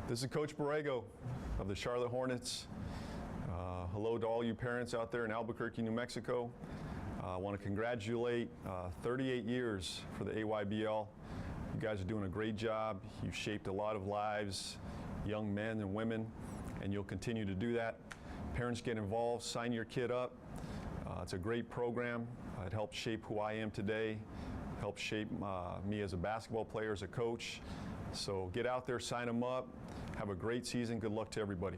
This is Coach Borrego of the Charlotte Hornets. Hello to all you parents out there in Albuquerque, New Mexico. I want to congratulate 38 years for the AYBL. You guys are doing a great job. You've shaped a lot of lives, young men and women, and you'll continue to do that. Parents, get involved, sign your kid up. It's a great program. It helped shape who I am today, helped shape me as a basketball player, as a coach. So get out there, sign them up. Have a great season. Good luck to everybody.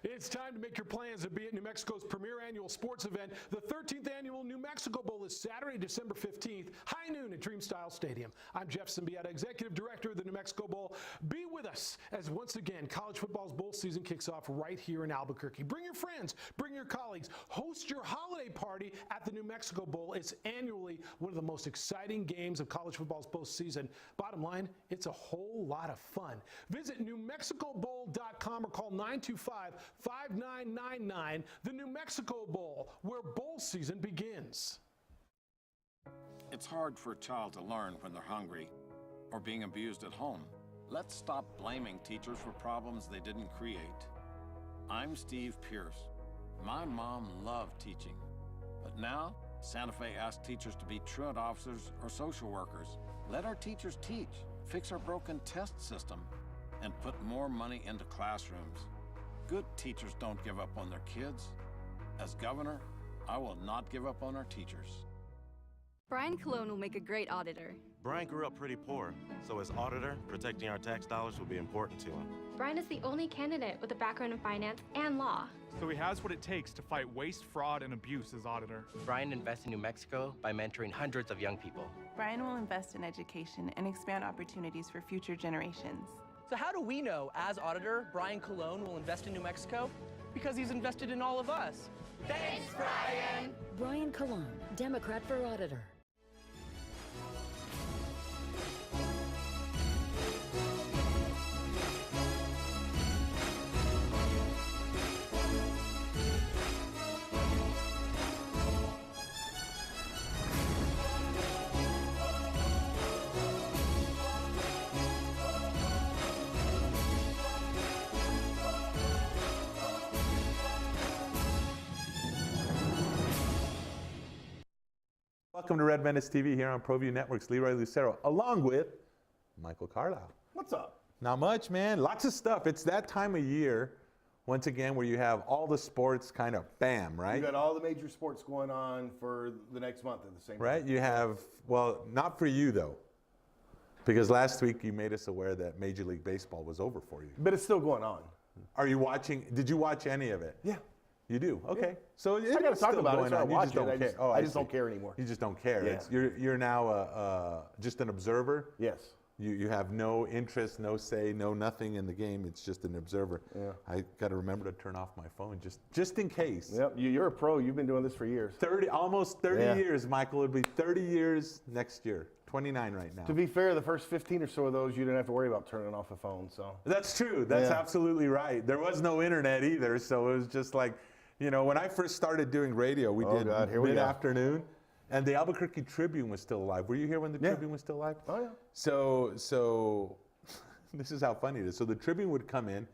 It's time to make your plans to be at New Mexico's premier annual sports event. The 13th annual New Mexico Bowl is Saturday, December 15th, high noon at Dreamstyle Stadium. I'm Jeff Symbieta, Executive Director of the New Mexico Bowl. Be with us as once again college football's bowl season kicks off right here in Albuquerque. Bring your friends, bring your colleagues, host your holiday party at the New Mexico Bowl. It's annually one of the most exciting games of college football's postseason. Bottom line, it's a whole lot of fun. Visit NewMexicoBowl.com or call 925-5999, the New Mexico Bowl, where bowl season begins. It's hard for a child to learn when they're hungry or being abused at home. Let's stop blaming teachers for problems they didn't create. I'm Steve Pierce. My mom loved teaching, but now Santa Fe asks teachers to be truant officers or social workers. Let our teachers teach, fix our broken test system, and put more money into classrooms. Good teachers don't give up on their kids. As governor, I will not give up on our teachers. Brian Colon will make a great auditor. Brian grew up pretty poor, so as auditor, protecting our tax dollars will be important to him. Brian is the only candidate with a background in finance and law. So he has what it takes to fight waste, fraud, and abuse as auditor. Brian invests in New Mexico by mentoring hundreds of young people. Brian will invest in education and expand opportunities for future generations. So how do we know, as auditor, Brian Colon will invest in New Mexico? Because he's invested in all of us. Thanks, Brian! Brian Colon, Democrat for Auditor. Welcome to Red Menace TV here on Proview Network's Leroy Lucero, along with Michael Carlisle. What's up? Not much, man. Lots of stuff. It's that time of year, once again, where you have all the sports kind of bam, right? You got all the major sports going on for the next month at the same time. Right? You have, well, not for you, though, because last week you made us aware that Major League Baseball was over for you. But it's still going on. Are you watching? Did you watch any of it? Yeah. You do? Okay. Yeah. So I got to talk about it, so I watch it. I just don't care anymore. You just don't care. Yeah. You're now just an observer? Yes. You have no interest, no say, no nothing in the game. It's just an observer. Yeah. I got to remember to turn off my phone just in case. Yep. You're a pro. You've been doing this for years. Almost 30 years, Michael. It'll be 30 years next year. 29 right now. To be fair, the first 15 or so of those, you didn't have to worry about turning off a phone. So. That's true. That's absolutely right. There was no internet either, so it was just like, you know, when I first started doing radio, we did mid-afternoon, and the Albuquerque Tribune was still alive. Were you here when the Tribune was still alive? Oh, yeah. So this is how funny it is. So the Tribune would come in,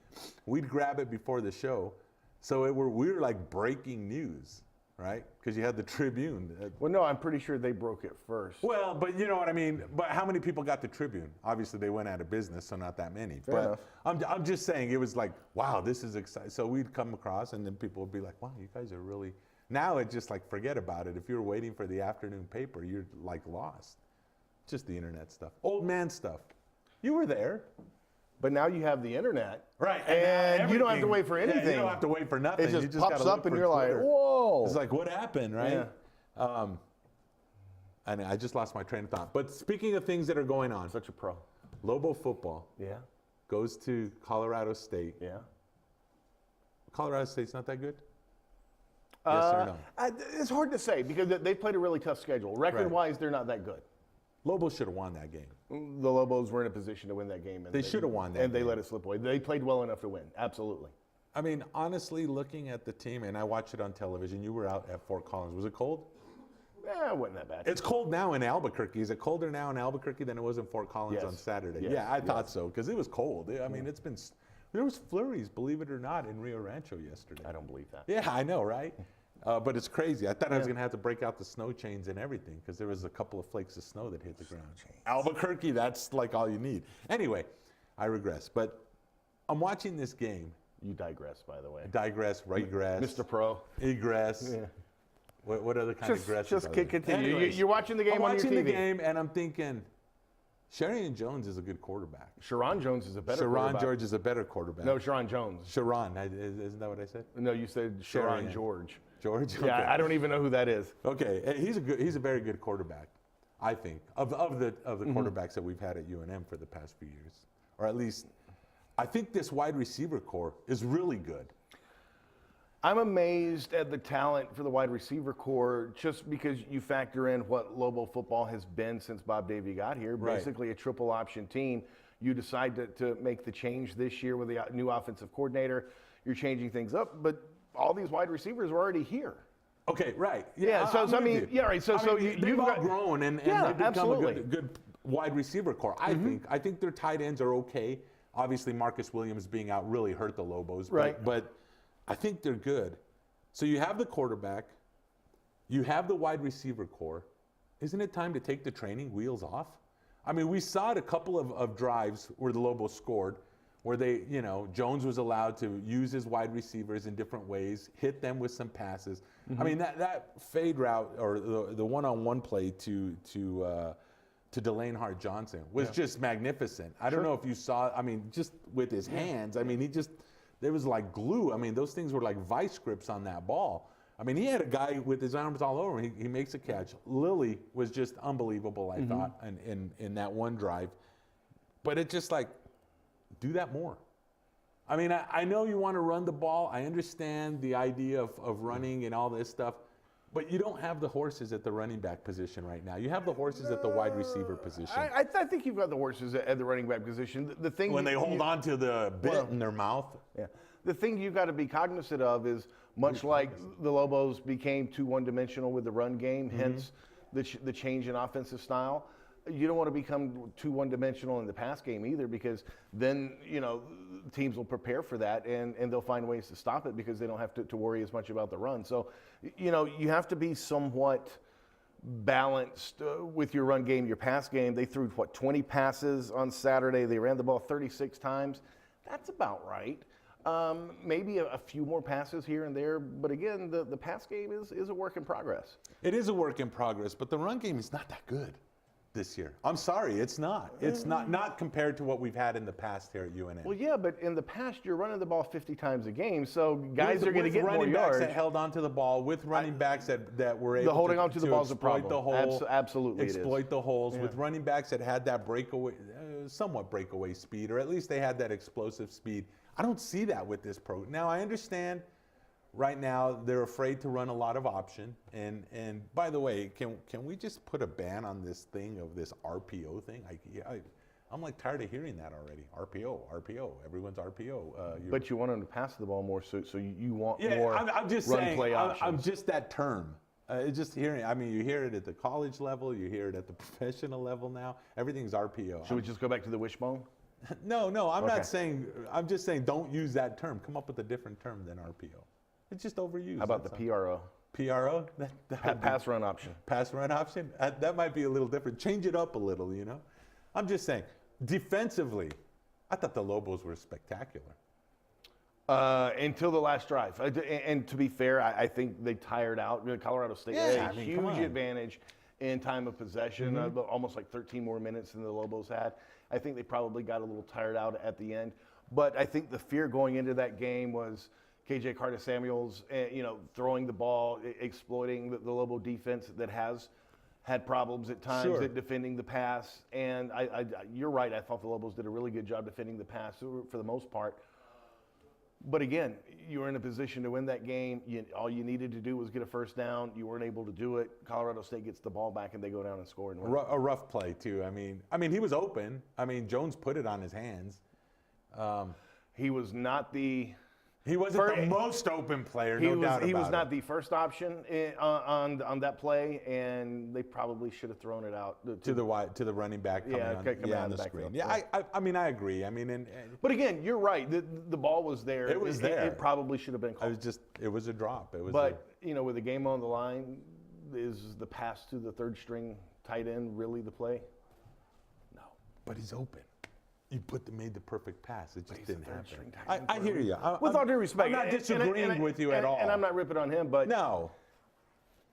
we'd grab it before the show, so we were like breaking news, right? Because you had the Tribune. Well, no, I'm pretty sure they broke it first. Well, but you know what I mean. But how many people got the Tribune? Obviously, they went out of business, so not that many. Fair enough. I'm just saying it was like, wow, this is exciting. So we'd come across, and then people would be like, wow, you guys are really. Now it's just like, forget about it. If you're waiting for the afternoon paper, you're like lost. Just the internet stuff, old man stuff. You were there. But now you have the internet. Right. And you don't have to wait for anything. You don't have to wait for nothing. It just, just pops up and you're Twitter. like, whoa. It's like, what happened, right? Yeah. And I just lost my train of thought. But speaking of things that are going on. Such a pro. Lobo football. Yeah. Goes to Colorado State. Yeah. Colorado State's not that good? Yes or no? It's hard to say because they played a really tough schedule. Record-wise, they're not that good. Lobos should have won that game. The Lobos were in a position to win that game. And they should have won that game. And they let it slip away. They played well enough to win, absolutely. I mean, honestly, looking at the team, and I watched it on television, you were out at Fort Collins. Was it cold? it wasn't that bad. It's cold now in Albuquerque. Is it colder now in Albuquerque than it was in Fort Collins Yes. on Saturday? Yes. Yeah, I thought so because it was cold. I mean, there was flurries, believe it or not, in Rio Rancho yesterday. I don't believe that. Yeah, I know, right? But it's crazy. I thought I was going to have to break out the snow chains and everything because there was a couple of flakes of snow that hit the ground. Albuquerque, that's like all you need. Anyway, I regress. But I'm watching this game. You digress, by the way. Digress, regress. Mr. Pro. Egress. Yeah. What other kind of aggressive? Just continue. Anyways, You're watching the game on your TV. I'm watching the game, and I'm thinking, Sherian Jones is a good quarterback. Sharon Jones is a better Sharon quarterback. George is a better quarterback. No, Sharon Jones. Sharon, isn't that what I said? No, you said Sharon George. George? Yeah, Okay. I don't even know who that is. Okay, he's a very good quarterback, I think, of the quarterbacks that we've had at UNM for the past few years, or at least, I think this wide receiver core is really good. I'm amazed at the talent for the wide receiver core just because you factor in what Lobo football has been since Bob Davie got here. Right. Basically a triple option team. You decide to make the change this year with the new offensive coordinator. You're changing things up, but all these wide receivers are already here. Okay, right. Yeah, so I mean, yeah, right. So they've you've all got grown and yeah, they've become absolutely. a good wide receiver core. I think their tight ends are okay. Obviously, Marcus Williams being out really hurt the Lobos, but I think they're good. So you have the quarterback, you have the wide receiver core. Isn't it time to take the training wheels off? I mean, we saw it a couple of drives where the Lobos scored, where Jones was allowed to use his wide receivers in different ways, hit them with some passes. I mean, that fade route or the one-on-one play to Delane Hart Johnson was just magnificent. I don't know if you saw, I mean, just with his hands, I mean, there was like glue. I mean, those things were like vice grips on that ball. I mean, he had a guy with his arms all over him. He makes a catch. Lilly was just unbelievable, I thought, in that one drive. But it's just like, do that more. I mean, I know you want to run the ball. I understand the idea of running and all this stuff. But you don't have the horses at the running back position right now. You have the horses at the wide receiver position. I think you've got the horses at the running back position. The thing when they hold on to the bit in their mouth. Yeah. The thing you've got to be cognizant of is much like the Lobos became too one-dimensional with the run game, hence the change in offensive style. You don't want to become too one-dimensional in the pass game either, because then teams will prepare for that and they'll find ways to stop it because they don't have to worry as much about the run. So you have to be somewhat balanced with your run game, your pass game. They threw 20 passes on Saturday. They ran the ball 36 times. That's about right. Maybe a few more passes here and there, but again, the pass game is a work in progress. It is a work in progress, but the run game is not that good this year. I'm sorry, it's not. It's not compared to what we've had in the past here at UNM. Well, yeah, but in the past, you're running the ball 50 times a game, so guys are going to get more running yards. backs that held onto the ball, with running backs that were able holding on to the ball is a problem. The hole, absolutely, exploit the holes, with running backs that had that breakaway, somewhat breakaway speed, or at least they had that explosive speed. I don't see that with this pro. Now, I understand right now they're afraid to run a lot of option. And by the way, can we just put a ban on this thing of this RPO thing? I'm like tired of hearing that already. RPO, everyone's RPO. But you want them to pass the ball more, so you want yeah, more I'm just run saying, play options. I'm just that term. Just hearing, I mean, you hear it at the college level, you hear it at the professional level now. Everything's RPO. Should we just go back to the wishbone? No, I'm not saying, I'm just saying don't use that term. Come up with a different term than RPO. It's just overused. How about the PRO? PRO? Pass run option. Pass run option? That might be a little different. Change it up a little, I'm just saying, defensively, I thought the Lobos were spectacular. Until the last drive. And to be fair, I think they tired out. Colorado State had a huge advantage in time of possession, almost like 13 more minutes than the Lobos had. I think they probably got a little tired out at the end. But I think the fear going into that game was KJ Carter-Samuels, throwing the ball, exploiting the Lobo defense that has had problems at times at defending the pass. And you're right, I thought the Lobos did a really good job defending the pass for the most part. But again, you were in a position to win that game. All you needed to do was get a first down. You weren't able to do it. Colorado State gets the ball back, and they go down and score. And win. A rough play, too. I mean, he was open. I mean, Jones put it on his hands. He was not the He wasn't the most open player, no doubt about it. He was not the first option on that play, and they probably should have thrown it out to the running back coming on the screen. Yeah, I mean, I agree. I mean, but again, you're right. The ball was there. It was there. It probably should have been called. It was a drop. But with the game on the line, is the pass to the third string tight end really the play? No. But he's open. You made the perfect pass. It just didn't happen. I hear you. With all due respect, I'm not disagreeing with you at all. And I'm not ripping on him, but no.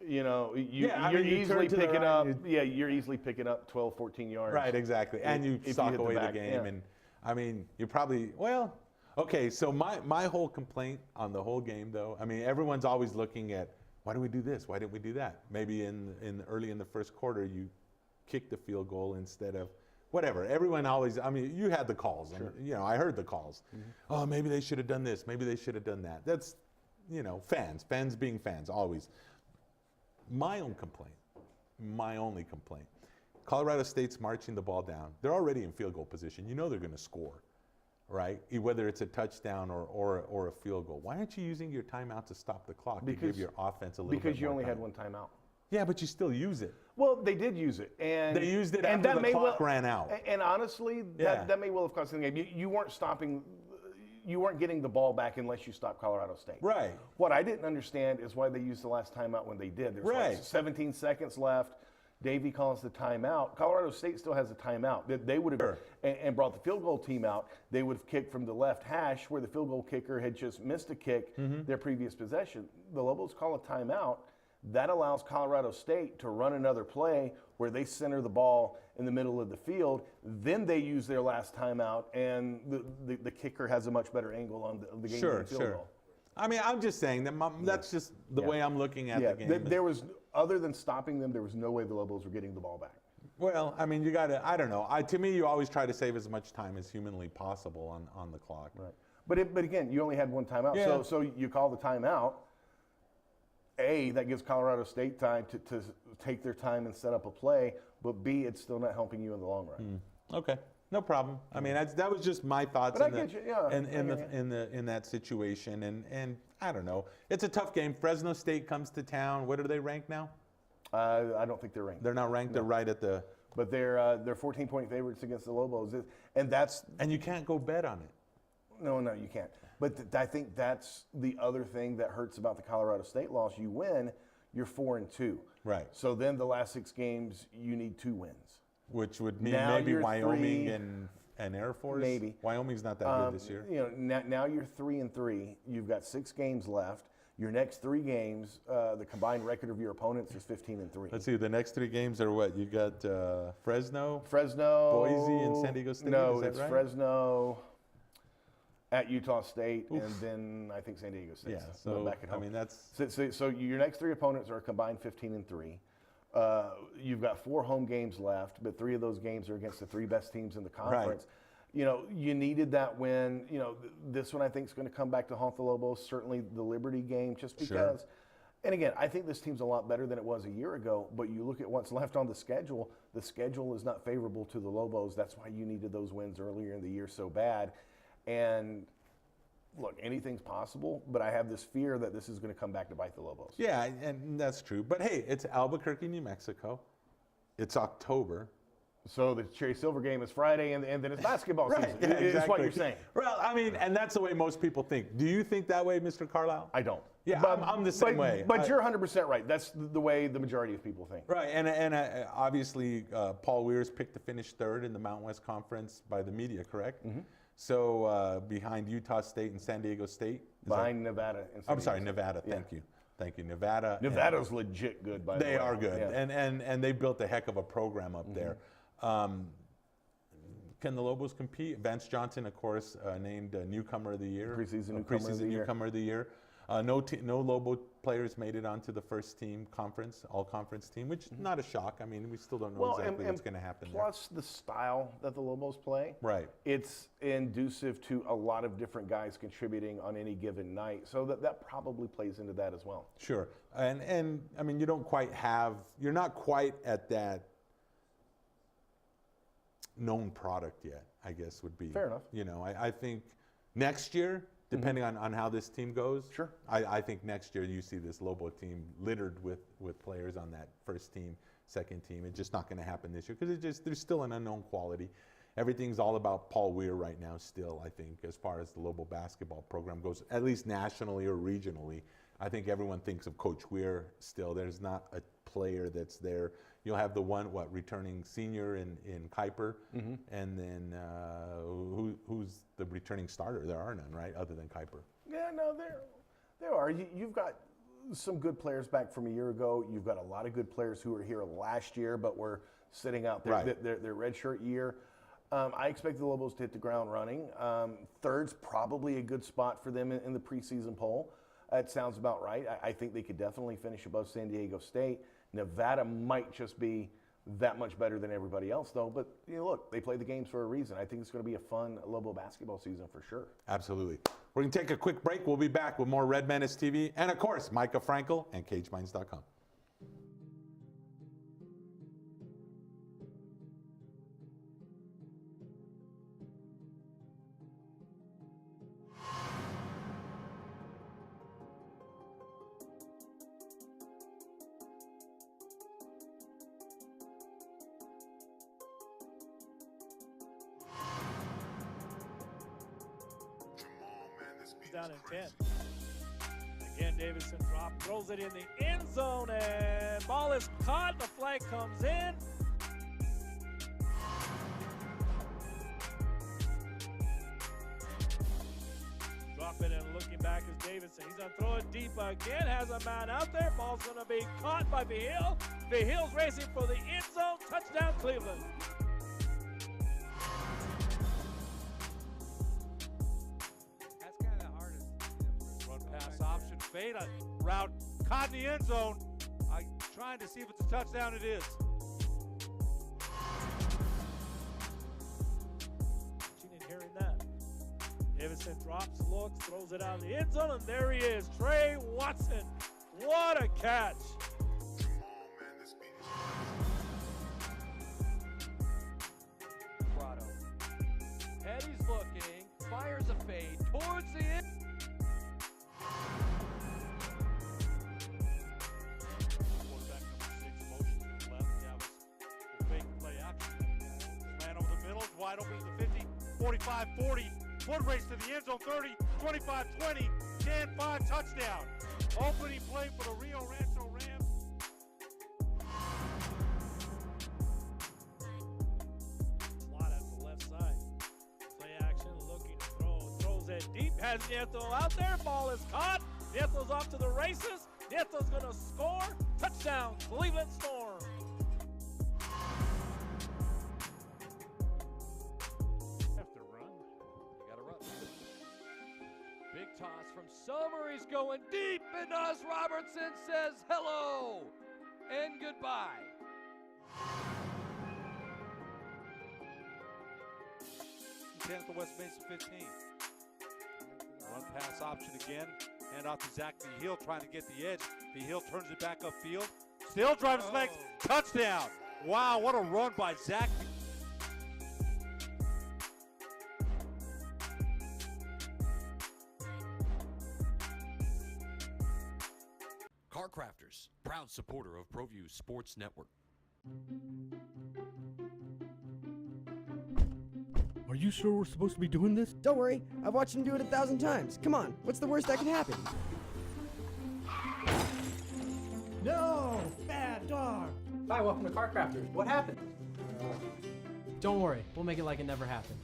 You're easily picking up. You're easily picking up 12, 14 yards. Right, exactly. And you sock away the game. And I mean, you probably okay. So my whole complaint on the whole game, though, I mean, everyone's always looking at why do we do this? Why didn't we do that? Maybe early in the first quarter, you kicked the field goal instead of. Whatever. Everyone always. I mean, you had the calls. Sure. And, I heard the calls. Mm-hmm. Oh, maybe they should have done this. Maybe they should have done that. That's, fans being fans always. My only complaint. Colorado State's marching the ball down. They're already in field goal position. You know they're going to score, right? Whether it's a touchdown or a field goal. Why aren't you using your timeout to stop the clock to give your offense a little bit more time? Because you only had one timeout. Yeah, but you still use it. Well, they did use it, and they used it after the clock ran out. And honestly, that may well have cost them the game. You weren't stopping. You weren't getting the ball back unless you stopped Colorado State. Right. What I didn't understand is why they used the last timeout when they did. There was 17 seconds left. Davey calls the timeout. Colorado State still has a timeout. They would have and brought the field goal team out. They would have kicked from the left hash where the field goal kicker had just missed a kick their previous possession. The Lobos call a timeout. That allows Colorado State to run another play where they center the ball in the middle of the field. Then they use their last timeout, and the kicker has a much better angle on the game-winning field goal. I mean, I'm just saying that's just the way I'm looking at the game. There was, other than stopping them, there was no way the Lobos were getting the ball back. Well, I mean, you got to, I don't know. To me, you always try to save as much time as humanly possible on the clock. Right. But again, you only had one timeout. Yeah. So you call the timeout. That gives Colorado State time to take their time and set up a play, but B, it's still not helping you in the long run. Okay, no problem. I mean, that was just my thoughts in that situation, and I don't know. It's a tough game. Fresno State comes to town. What are they ranked now? I don't think they're ranked. They're not ranked. No. They're right at the. But they're 14-point favorites against the Lobos, and you can't go bet on it. No, you can't. But I think that's the other thing that hurts about the Colorado State loss. You win, you're 4-2. Right. So then the last 6 games, you need 2 wins. Which would mean maybe Wyoming and Air Force? Maybe. Wyoming's not that good this year. Now you're 3-3. You've got 6 games left. Your next 3 games, the combined record of your opponents is 15-3. Let's see. The next 3 games are what? You got Fresno, Boise, and San Diego State. No, it's right? Fresno. At Utah State, and then I think San Diego State. Yeah, so back at home. I mean that's so your next 3 opponents are a combined 15-3. You've got 4 home games left, but 3 of those games are against the 3 best teams in the conference. Right. You needed that win. This one I think is going to come back to haunt the Lobos. Certainly the Liberty game, just because. Sure. And again, I think this team's a lot better than it was a year ago. But you look at what's left on the schedule. The schedule is not favorable to the Lobos. That's why you needed those wins earlier in the year so bad. And look, anything's possible, but I have this fear that this is going to come back to bite the Lobos. Yeah, and that's true. But hey, it's Albuquerque, New Mexico. It's October. So the Cherry Silver game is Friday, and then it's basketball season. Yeah, exactly. Is what you're saying. Well, I mean, and that's the way most people think. Do you think that way, Mr. Carlisle? I don't. Yeah, I'm the same way. But you're 100% right. That's the way the majority of people think. Right, and obviously Paul Weir's picked to finish 3rd in the Mountain West Conference by the media, correct? Mm-hmm. So behind Utah State and San Diego State? Behind Nevada. I'm sorry, Nevada. Thank you. Thank you, Nevada. Nevada's legit good, by the way. They are good, and they built a heck of a program up there. Can the Lobos compete? Vance Johnson, of course, named Newcomer of the Year. Preseason Newcomer of the Year. No Lobo players made it onto the first team conference, all-conference team, which is not a shock. I mean, we still don't know exactly what's going to happen there. Plus the style that the Lobos play. Right. It's inducive to a lot of different guys contributing on any given night. So that probably plays into that as well. Sure. And I mean, you're not quite at that known product yet, I guess would be. Fair enough. I think next year, depending on how this team goes. Sure. I think next year you see this Lobo team littered with players on that first team, second team. It's just not going to happen this year because there's still an unknown quality. Everything's all about Paul Weir right now still, I think, as far as the Lobo basketball program goes, at least nationally or regionally. I think everyone thinks of Coach Weir still. There's not a player that's there. You'll have the one, returning senior in Kuiper, and then who's the returning starter? There are none, right, other than Kuiper. Yeah, no, there are. You've got some good players back from a year ago. You've got a lot of good players who were here last year, but were sitting out there their redshirt year. I expect the Lobos to hit the ground running. Third's probably a good spot for them in the preseason poll. That sounds about right. I think they could definitely finish above San Diego State. Nevada might just be that much better than everybody else, though. But look, they play the games for a reason. I think it's going to be a fun Lobo basketball season for sure. Absolutely. We're going to take a quick break. We'll be back with more Red Menace TV and, of course, Micah Frankel and CageMinds.com. Down in 10. Again, Davidson throws it in the end zone, and ball is caught. The flag comes in. Drop it and looking back is Davidson. He's going to throw it deep again. Has a man out there. Ball's going to be caught by Vigil. Vigil's racing for the end zone. Touchdown, Cleveland. Fade a route caught in the end zone. I'm trying to see if it's a touchdown. It is. Watching and hearing that. Davidson drops, looks, throws it out in the end zone, and there he is, Trey Watson. What a catch! Prado. Petty's looking, fires a fade towards the end. Wide open to the 50, 45, 40, foot race to the end zone, 30, 25, 20, 10, 5, touchdown. Opening play for the Rio Rancho Rams. Slot at the left side. Play action, looking to throw. Throws it deep, has Nieto out there. Ball is caught. Nieto's off to the races. Nieto's going to score. Touchdown, Cleveland Storm. Big toss from Summer. He's going deep, and Oz Robertson says hello and goodbye. At the West Mesa 15. Run pass option again. Hand off to Zach Vigil trying to get the edge. Vigil turns it back upfield. Still drives his legs. Touchdown. Wow, what a run by Zach. Car Crafters, proud supporter of Proview Sports Network. Are you sure we're supposed to be doing this? Don't worry, I've watched him do it 1,000 times. Come on, what's the worst that could happen? No! Bad dog! Hi, welcome to Car Crafters. What happened? Don't worry, we'll make it like it never happened.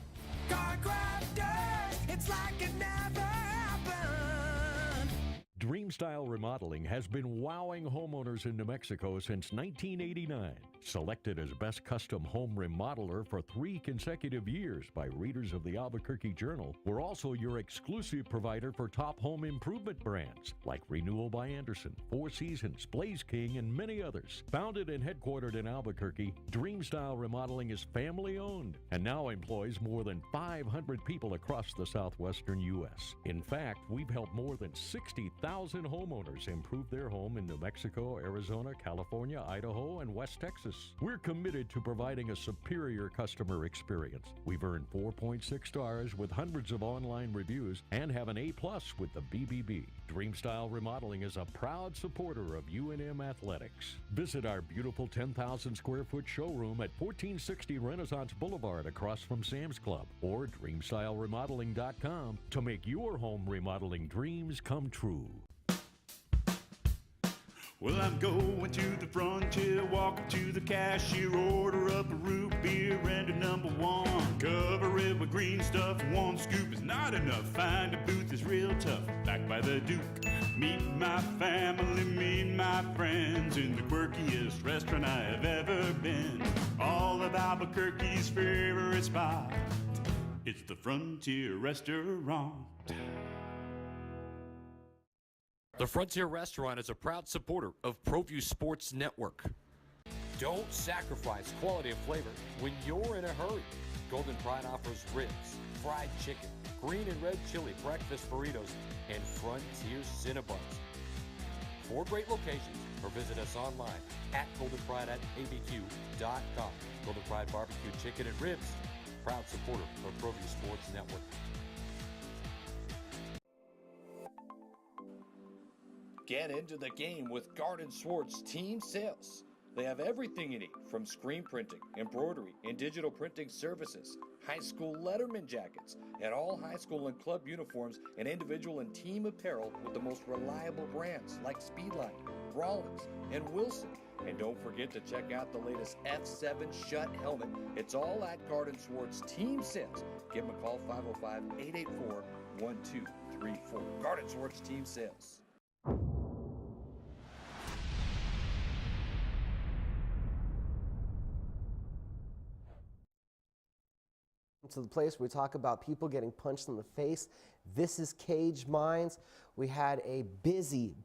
Car Crafters! It's like it never happened! Dreamstyle Remodeling has been wowing homeowners in New Mexico since 1989. Selected as Best Custom Home Remodeler for 3 consecutive years by readers of the Albuquerque Journal, we're also your exclusive provider for top home improvement brands like Renewal by Anderson, Four Seasons, Blaze King, and many others. Founded and headquartered in Albuquerque, Dreamstyle Remodeling is family-owned and now employs more than 500 people across the southwestern U.S. In fact, we've helped more than 60,000 1,000 homeowners improved their home in New Mexico, Arizona, California, Idaho, and West Texas. We're committed to providing a superior customer experience. We've earned 4.6 stars with hundreds of online reviews and have an A+ with the BBB. Dreamstyle Remodeling is a proud supporter of UNM Athletics. Visit our beautiful 10,000 square foot showroom at 1460 Renaissance Boulevard across from Sam's Club, or dreamstyleremodeling.com to make your home remodeling dreams come true. Well, I'm going to the frontier, walking to the cashier, order up a root beer and a #1. Cover it with green stuff, one scoop is not enough. Find a booth is real tough, back by the Duke. Meet my family, meet my friends in the quirkiest restaurant I have ever been. All of Albuquerque's favorite spot, it's the Frontier Restaurant. The Frontier Restaurant is a proud supporter of Proview Sports Network. Don't sacrifice quality and flavor when you're in a hurry. Golden Pride offers ribs, fried chicken, green and red chili breakfast burritos, and Frontier Cinnabons. 4 great locations, or visit us online at goldenpride@abq.com. Golden Pride Barbecue Chicken and Ribs, proud supporter of Proview Sports Network. Get into the game with Garden Swartz Team Sales. They have everything you need, from screen printing, embroidery, and digital printing services, high school letterman jackets, and all high school and club uniforms, and individual and team apparel with the most reliable brands like Speedline, Rawlings, and Wilson. And don't forget to check out the latest F7 Shut helmet. It's all at Garden Swartz Team Sales. Give them a call, 505-884-1234. Garden Swartz Team Sales. To the place where we talk about people getting punched in the face. This is Cage Minds. We had a busy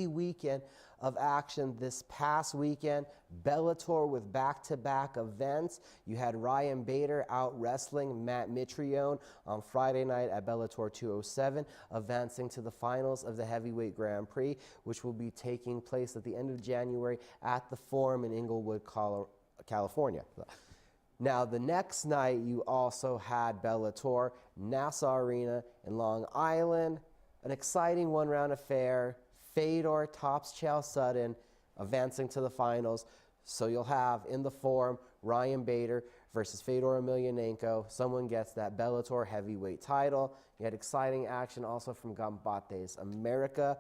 weekend of action this past weekend. Bellator with back-to-back events. You had Ryan Bader out wrestling Matt Mitrione on Friday night at Bellator 207, advancing to the finals of the Heavyweight Grand Prix, which will be taking place at the end of January at the Forum in Inglewood, California. Now, the next night, you also had Bellator, Nassau Arena in Long Island, an exciting one-round affair. Fedor tops Chael Sonnen, advancing to the finals. So you'll have in the Forum, Ryan Bader versus Fedor Emelianenko. Someone gets that Bellator heavyweight title. You had exciting action also from Combates America.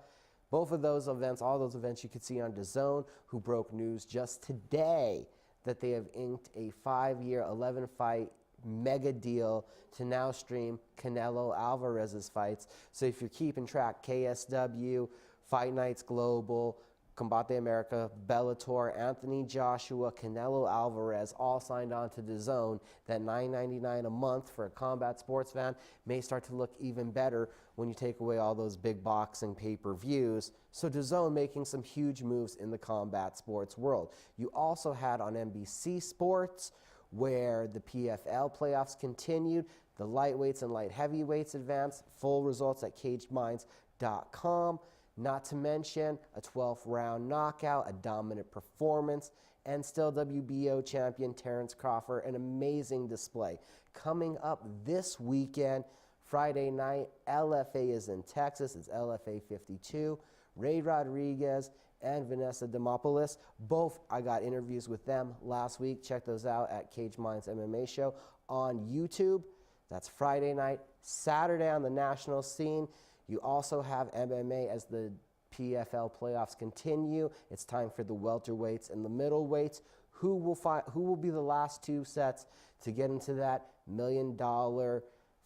Both of those events, all those events you could see on DAZN, who broke news just today that they have inked a 5-year, 11-fight mega deal to now stream Canelo Alvarez's fights. So if you're keeping track, KSW, Fight Nights Global, Combate America, Bellator, Anthony Joshua, Canelo Alvarez, all signed on to DAZN. That $9.99 a month for a combat sports fan may start to look even better when you take away all those big boxing pay-per-views. So DAZN making some huge moves in the combat sports world. You also had on NBC Sports, where the PFL playoffs continued, the lightweights and light heavyweights advanced. Full results at cageminds.com. Not to mention a 12th round knockout, a dominant performance, and still WBO champion Terrence Crawford, an amazing display. Coming up this weekend, Friday night, LFA is in Texas. It's LFA 52. Ray Rodriguez and Vanessa Demopoulos. Both, I got interviews with them last week. Check those out at Cage Minds MMA Show on YouTube. That's Friday night. Saturday on the national scene, you also have MMA as the PFL playoffs continue. It's time for the welterweights and the middleweights. Who will be the last two sets to get into that $1 million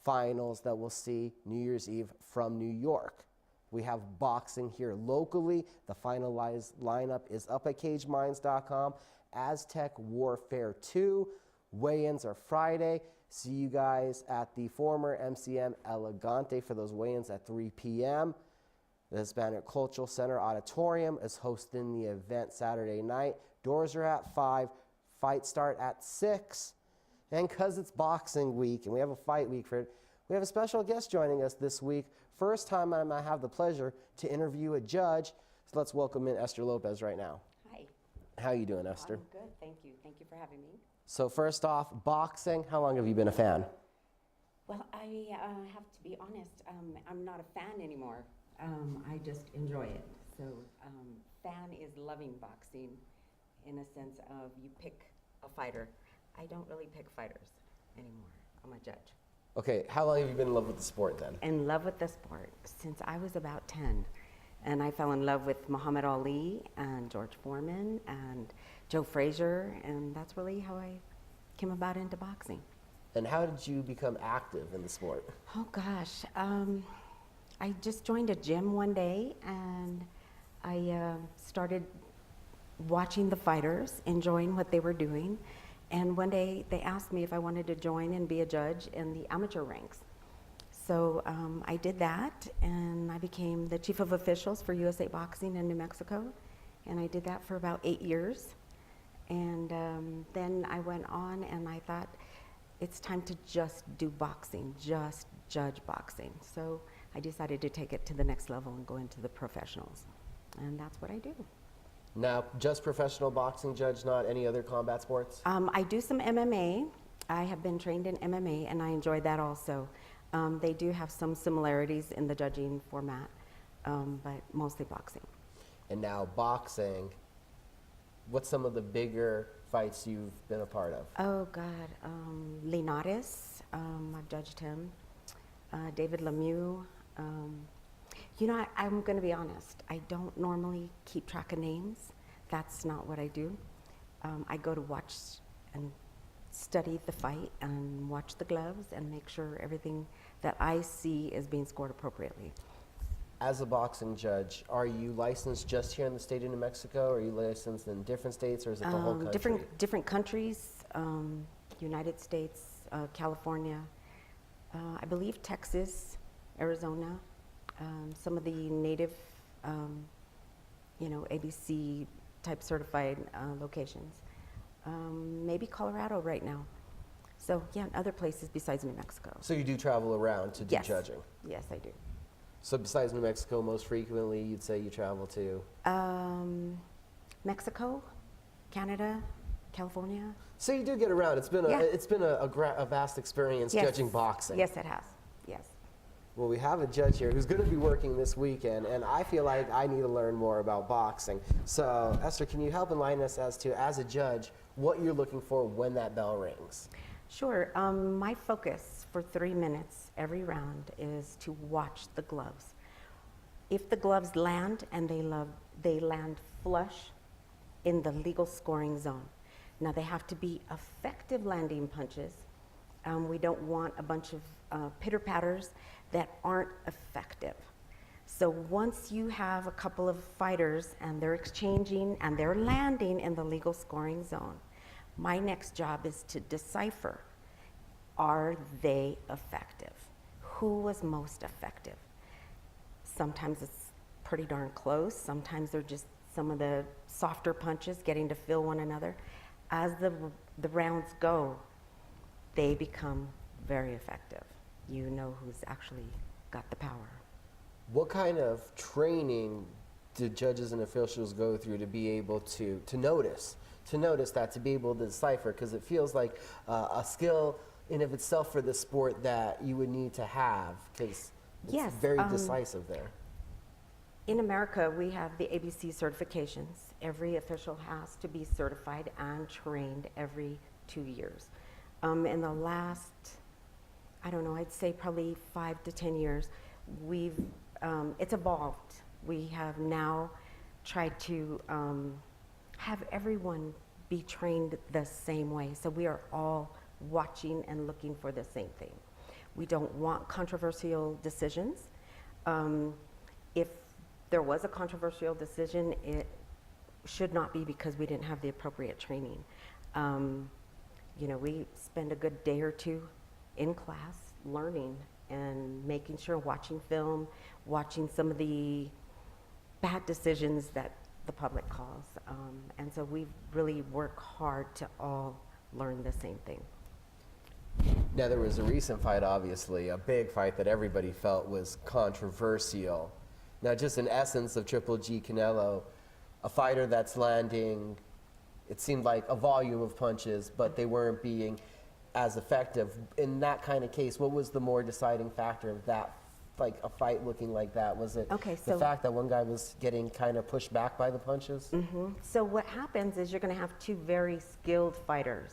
finals that we'll see New Year's Eve from New York? We have boxing here locally. The finalized lineup is up at cageminds.com. Aztec Warfare 2. Weigh-ins are Friday. See you guys at the former MCM Elegante for those weigh-ins at 3 p.m. The Hispanic Cultural Center Auditorium is hosting the event Saturday night. Doors are at 5. Fights start at 6. And because it's boxing week and we have a fight week for it, we have a special guest joining us this week First time I might have the pleasure to interview a judge. So let's welcome in Esther Lopez right now. Hi. How you doing, Esther? I'm good, thank you. Thank you for having me. So first off, boxing, how long have you been a fan? Well, I have to be honest, I'm not a fan anymore. I just enjoy it. So fan is loving boxing in a sense of you pick a fighter. I don't really pick fighters anymore. I'm a judge. Okay, how long have you been in love with the sport then? In love with the sport since I was about 10. And I fell in love with Muhammad Ali and George Foreman and Joe Frazier, and that's really how I came about into boxing. And how did you become active in the sport? Oh gosh, I just joined a gym one day and I started watching the fighters, enjoying what they were doing. And one day they asked me if I wanted to join and be a judge in the amateur ranks. So I did that, and I became the chief of officials for USA Boxing in New Mexico. And I did that for about 8 years. And then I went on and I thought, it's time to just do boxing, just judge boxing. So I decided to take it to the next level and go into the professionals. And that's what I do. Now, just professional boxing judge, not any other combat sports? I do some MMA. I have been trained in MMA, and I enjoyed that also. They do have some similarities in the judging format, but mostly boxing. And now boxing, what's some of the bigger fights you've been a part of? Oh God, Linares, I've judged him. David Lemieux. You know, I'm going to be honest. I don't normally keep track of names. That's not what I do. I go to watch and study the fight and watch the gloves and make sure everything that I see is being scored appropriately. As a boxing judge, are you licensed just here in the state of New Mexico, or are you licensed in different states, or is it the whole country? Different countries, United States, California, I believe Texas, Arizona, some of the native, ABC type certified locations. Maybe Colorado right now. So yeah, other places besides New Mexico. So you do travel around to do judging? Yes, I do. So besides New Mexico, most frequently you'd say you travel to? Mexico, Canada, California. So you do get around. It's been a vast experience judging boxing. Yes, it has. Yes. Well, we have a judge here who's going to be working this weekend, and I feel like I need to learn more about boxing. So, Esther, can you help enlighten us as to, as a judge, what you're looking for when that bell rings? Sure. My focus for 3 minutes every round is to watch the gloves. If the gloves land and they land flush in the legal scoring zone. Now they have to be effective landing punches. We don't want a bunch of pitter-patters that aren't effective. So once you have a couple of fighters and they're exchanging and they're landing in the legal scoring zone, my next job is to decipher, are they effective? Who was most effective? Sometimes it's pretty darn close. Sometimes they're just some of the softer punches getting to feel one another. As the rounds go, they become very effective. You know who's actually got the power. What kind of training do judges and officials go through to be able to notice that, to be able to decipher? Because it feels like a skill in of itself for the sport that you would need to have, because it's very decisive there. In America, we have the ABC certifications. Every official has to be certified and trained every 2 years. In the last, I don't know, I'd say probably 5 to 10 years, it's evolved. We have now tried to have everyone be trained the same way. So we are all watching and looking for the same thing. We don't want controversial decisions. If there was a controversial decision, it should not be because we didn't have the appropriate training. We spend a good day or two in class learning and making sure, watching film, watching some of the bad decisions that the public calls. And so we really work hard to all learn the same thing. Now, there was a recent fight, obviously, a big fight that everybody felt was controversial. Now, just in essence of Triple G Canelo, a fighter that's landing, it seemed like a volume of punches, but they weren't being as effective. In that kind of case, what was the more deciding factor of that, like a fight looking like that? Was it the fact that one guy was getting kind of pushed back by the punches? So what happens is you're going to have two very skilled fighters.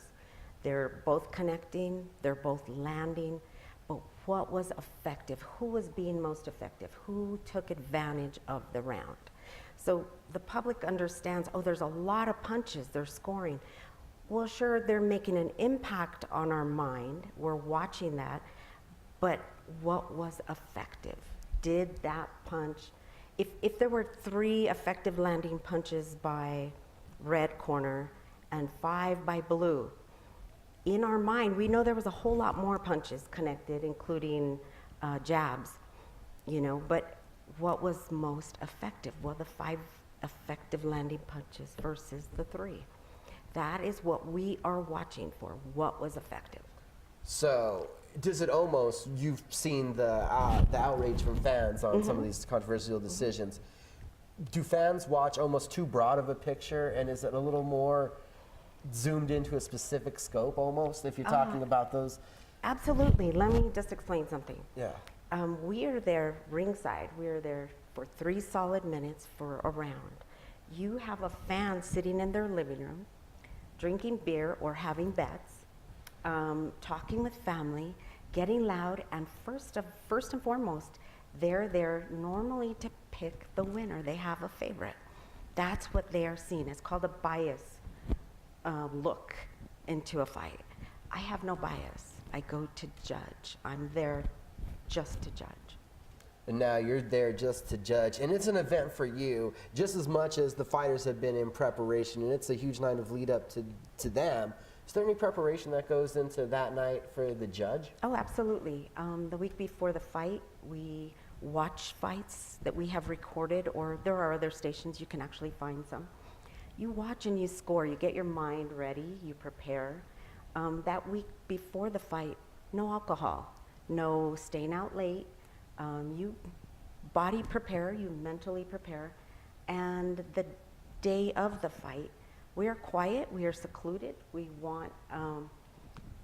They're both connecting, they're both landing, but what was effective? Who was being most effective? Who took advantage of the round? So the public understands, oh, there's a lot of punches, they're scoring. Well, sure, they're making an impact on our mind. We're watching that, but what was effective? Did that punch, if there were 3 effective landing punches by red corner and 5 by blue, in our mind, we know there was a whole lot more punches connected, including jabs, you know, but what was most effective? Well, the 5 effective landing punches versus the 3. That is what we are watching for, what was effective. So, does it almost, you've seen the outrage from fans on some of these controversial decisions. Do fans watch almost too broad of a picture, and is it a little more zoomed into a specific scope almost, if you're talking about those? Absolutely. Let me just explain something. Yeah. We are there ringside. We are there for 3 solid minutes for a round. You have a fan sitting in their living room, drinking beer or having bets, talking with family, getting loud, and first and foremost, they're there normally to pick the winner. They have a favorite. That's what they are seeing. It's called a bias look into a fight. I have no bias. I go to judge. I'm there just to judge. And now you're there just to judge, and it's an event for you just as much as the fighters have been in preparation, and it's a huge night of lead up to them. Is there any preparation that goes into that night for the judge? Oh, absolutely. The week before the fight, we watch fights that we have recorded, or there are other stations you can actually find some. You watch and you score. You get your mind ready. You prepare. That week before the fight, no alcohol, no staying out late. You body prepare, you mentally prepare. And the day of the fight, we are quiet, we are secluded. We want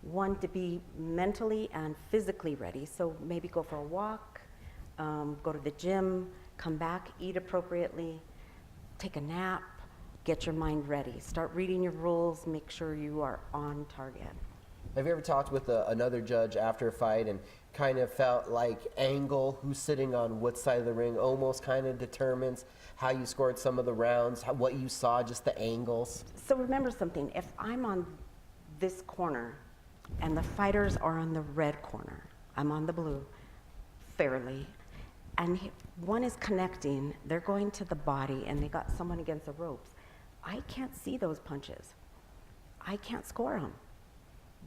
one to be mentally and physically ready. So maybe go for a walk, go to the gym, come back, eat appropriately, take a nap, get your mind ready. Start reading your rules, make sure you are on target. Have you ever talked with another judge after a fight and kind of felt like angle, who's sitting on what side of the ring, almost kind of determines how you scored some of the rounds, what you saw, just the angles? So remember something, if I'm on this corner and the fighters are on the red corner, I'm on the blue, fairly, and one is connecting, they're going to the body and they got someone against the ropes, I can't see those punches. I can't score them.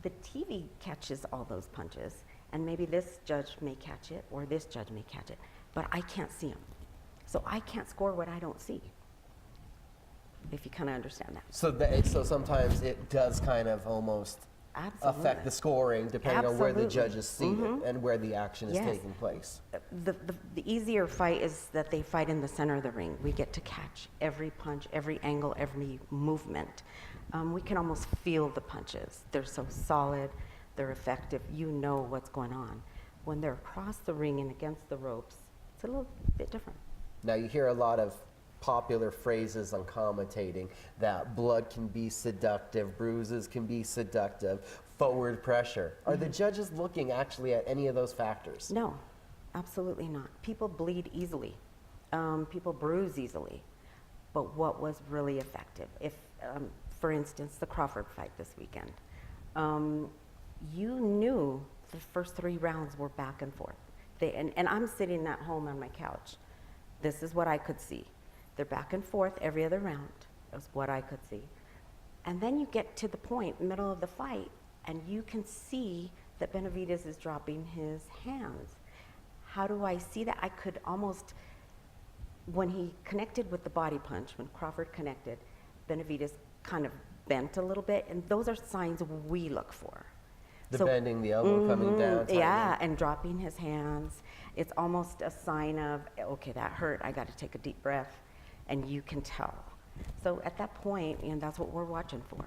The TV catches all those punches, and maybe this judge may catch it or this judge may catch it, but I can't see them. So I can't score what I don't see, if you kind of understand that. So sometimes it does kind of almost affect the scoring depending on where the judges see it and where the action is taking place. The easier fight is that they fight in the center of the ring. We get to catch every punch, every angle, every movement. We can almost feel the punches. They're so solid, they're effective, you know what's going on. When they're across the ring and against the ropes, it's a little bit different. Now you hear a lot of popular phrases on commentating that blood can be seductive, bruises can be seductive, forward pressure. Are the judges looking actually at any of those factors? No, absolutely not. People bleed easily. People bruise easily. But what was really effective? If, for instance, the Crawford fight this weekend, you knew the first 3 rounds were back and forth. And I'm sitting at home on my couch. This is what I could see. They're back and forth every other round. That's what I could see. And then you get to the point, middle of the fight, and you can see that Benavidez is dropping his hands. How do I see that? I could almost, when he connected with the body punch, when Crawford connected, Benavidez kind of bent a little bit, and those are signs we look for. The bending the elbow, coming down. Yeah, and dropping his hands. It's almost a sign of, okay, that hurt. I got to take a deep breath, and you can tell. So at that point, and that's what we're watching for.